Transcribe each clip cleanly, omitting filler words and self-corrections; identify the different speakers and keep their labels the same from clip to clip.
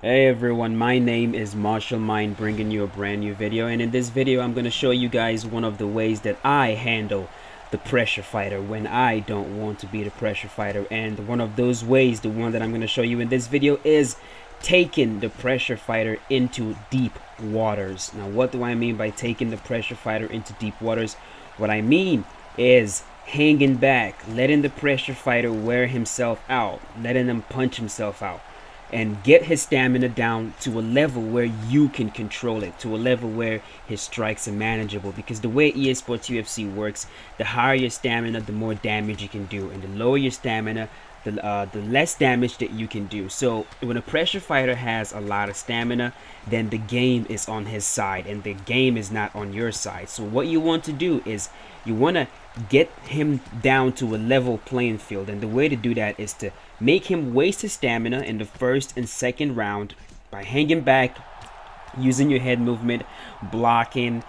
Speaker 1: Hey everyone, my name is Marshall Mind, bringing you a brand new video, and in this video I'm going to show you guys one of the ways that I handle the pressure fighter when I don't want to be the pressure fighter. And one of those ways, the one that I'm going to show you in this video, is taking the pressure fighter into deep waters. Now what do I mean by taking the pressure fighter into deep waters? What I mean is hanging back, letting the pressure fighter wear himself out, letting him punch himself out, and get his stamina down to a level where you can control it, to a level where his strikes are manageable. Because the way EA Sports UFC works, the higher your stamina, the more damage you can do, and the lower your stamina, the less damage that you can do. So when a pressure fighter has a lot of stamina, then the game is on his side and the game is not on your side. So what you want to do is you want to get him down to a level playing field, and the way to do that is to make him waste his stamina in the first and second round by hanging back, using your head movement, blocking,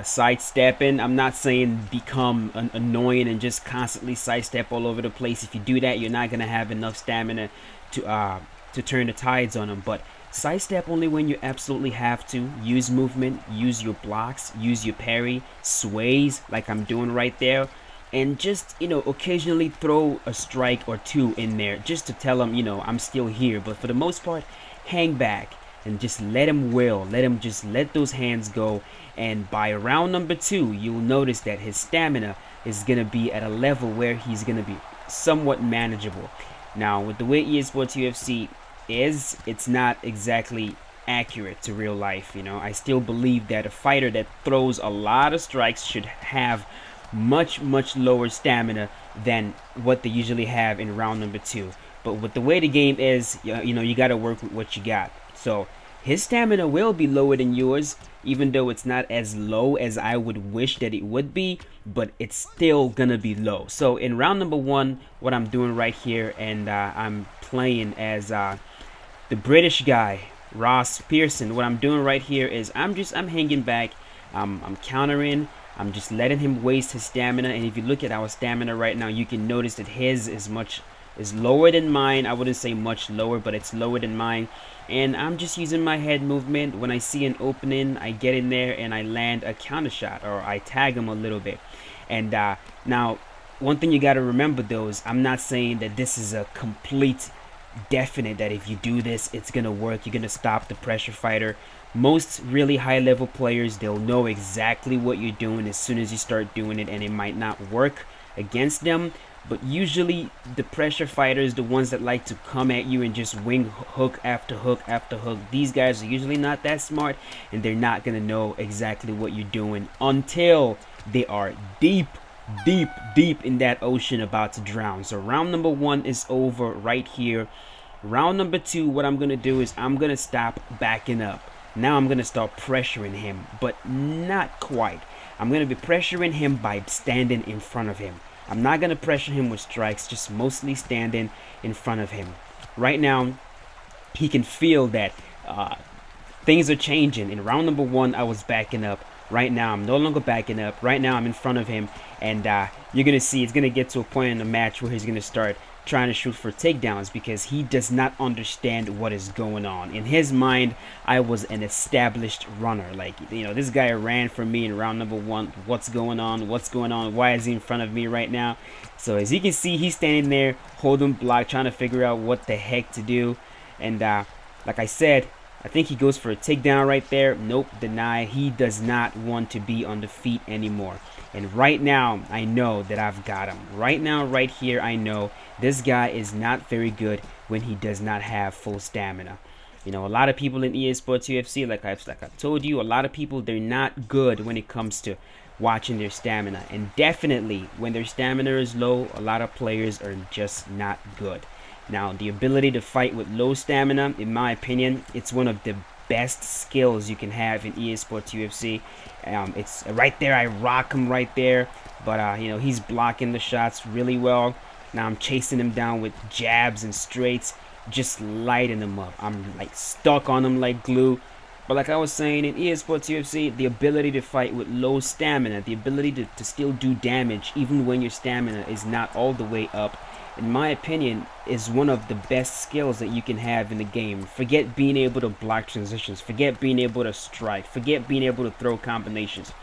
Speaker 1: sidestepping. I'm not saying become annoying and just constantly sidestep all over the place. If you do that, you're not gonna have enough stamina to turn the tides on them. But sidestep only when you absolutely have to. Use movement, use your blocks, use your parry, sways like I'm doing right there, and just, occasionally throw a strike or two in there just to tell them, I'm still here. But for the most part, hang back and just let him let those hands go. And by round number 2, you'll notice that his stamina is gonna be at a level where he's gonna be somewhat manageable. Now with the way EA Sports UFC is, it's not exactly accurate to real life. I still believe that a fighter that throws a lot of strikes should have much lower stamina than what they usually have in round number 2. But with the way the game is, you got to work with what you got. So his stamina will be lower than yours, even though it's not as low as I would wish that it would be, but it's still gonna be low. So in round number 1, what I'm doing right here, and I'm playing as the British guy Ross Pearson. What I'm doing right here is I'm hanging back, I'm countering, I'm just letting him waste his stamina. And if you look at our stamina right now, you can notice that his is lower than mine. I wouldn't say much lower, but it's lower than mine. And I'm just using my head movement. When I see an opening, I get in there and I land a counter shot, or I tag him a little bit. And now one thing you got to remember though is I'm not saying that this is a complete definite that if you do this it's gonna work, you're gonna stop the pressure fighter. Most really high level players, they'll know exactly what you're doing as soon as you start doing it, and it might not work against them. But usually the pressure fighters, the ones that like to come at you and just wing hook after hook after hook, these guys are usually not that smart, and they're not gonna know exactly what you're doing until they are deep in that ocean about to drown. So round number 1 is over right here. Round number 2, what I'm gonna do is I'm gonna stop backing up. Now I'm gonna start pressuring him, but not quite. I'm gonna be pressuring him by standing in front of him. I'm not gonna pressure him with strikes, just mostly standing in front of him. Right now he can feel that things are changing. In round number 1 I was backing up. Right now I'm no longer backing up. Right now I'm in front of him, and you're gonna see it's gonna get to a point in the match where he's gonna start trying to shoot for takedowns, because he does not understand what is going on. In his mind, I was an established runner. Like, this guy ran from me in round number 1. What's going on? Why is he in front of me right now? So as you can see, he's standing there holding block, trying to figure out what the heck to do. And like I said, I think he goes for a takedown right there. Nope, denied. He does not want to be on the feet anymore. And right now, I know that I've got him. Right now, right here, I know this guy is not very good when he does not have full stamina. A lot of people in EA Sports UFC, like I've told you, a lot of people, they're not good when it comes to watching their stamina. And definitely, when their stamina is low, a lot of players are just not good. Now, the ability to fight with low stamina, in my opinion, it's one of the best skills you can have in EA Sports UFC. It's right there. I rock him right there, but he's blocking the shots really well. Now I'm chasing him down with jabs and straights, just lighting him up. I'm like stuck on him like glue. But like I was saying, in EA Sports UFC, the ability to fight with low stamina, the ability to still do damage even when your stamina is not all the way up, in my opinion, is one of the best skills that you can have in the game. Forget being able to block transitions, forget being able to strike, forget being able to throw combinations.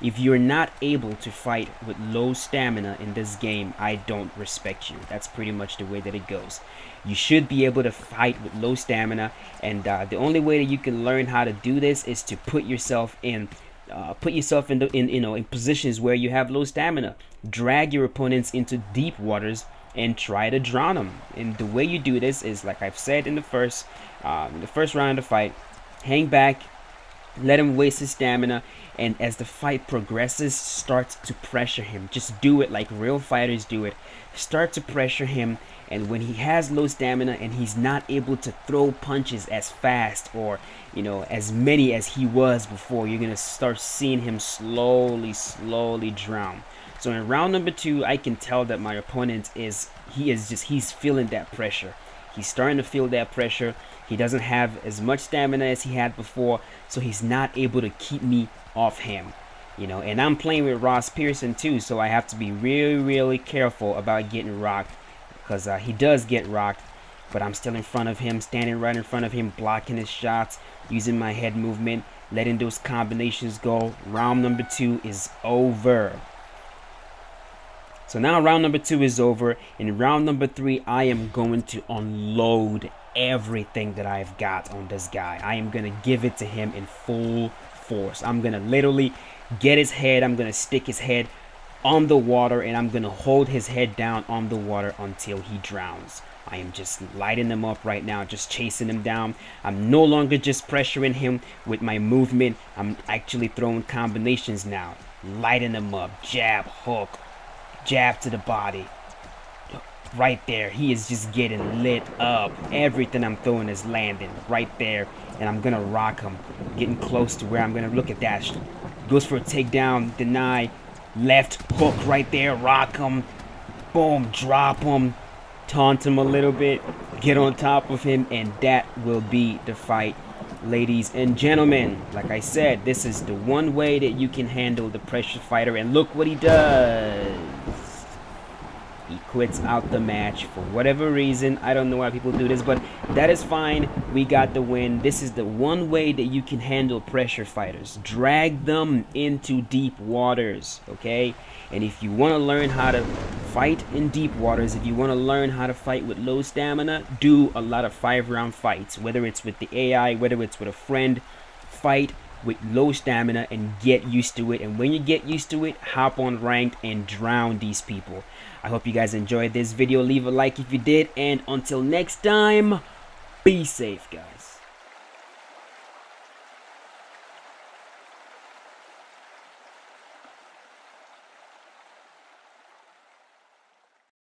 Speaker 1: If you're not able to fight with low stamina in this game, I don't respect you. That's pretty much the way that it goes. You should be able to fight with low stamina, and the only way that you can learn how to do this is to put yourself in in positions where you have low stamina. Drag your opponents into deep waters and try to drown them. And the way you do this is, like I've said in the first round of the fight, hang back, let him waste his stamina, and as the fight progresses, start to pressure him. Just do it like real fighters do it. Start to pressure him, and when he has low stamina and he's not able to throw punches as fast or as many as he was before, you're gonna start seeing him slowly drown. So in round number 2, I can tell that my opponent he's feeling that pressure. He's starting to feel that pressure. He doesn't have as much stamina as he had before, so he's not able to keep me off him. And I'm playing with Ross Pearson too, so I have to be really careful about getting rocked, because he does get rocked, but I'm still in front of him, standing right in front of him, blocking his shots, using my head movement, letting those combinations go. Round number 2 is over. So now round number 2 is over. In round number 3, I am going to unload everything that I've got on this guy. I am going to give it to him in full force. I'm going to literally get his head. I'm going to stick his head on the water, and I'm going to hold his head down on the water until he drowns. I am just lighting him up right now, just chasing him down. I'm no longer just pressuring him with my movement. I'm actually throwing combinations now. Lighting him up. Jab, hook, jab to the body. Right there, he is just getting lit up. Everything I'm throwing is landing right there, and I'm gonna rock him, getting close to where I'm gonna look at that. Goes for a takedown, deny, left hook right there, rock him, boom, drop him, taunt him a little bit, get on top of him, and that will be the fight. Ladies and gentlemen, like I said, this is the one way that you can handle the pressure fighter, and look what he does. He quits out the match for whatever reason. I don't know why people do this, but that is fine. We got the win. This is the one way that you can handle pressure fighters. Drag them into deep waters, okay? And if you want to learn how to fight in deep waters, if you want to learn how to fight with low stamina, do a lot of 5-round fights, whether it's with the AI, whether it's with a friend. Fight with low stamina and get used to it, and when you get used to it, hop on ranked and drown these people. I hope you guys enjoyed this video. Leave a like if you did, and until next time, be safe, guys.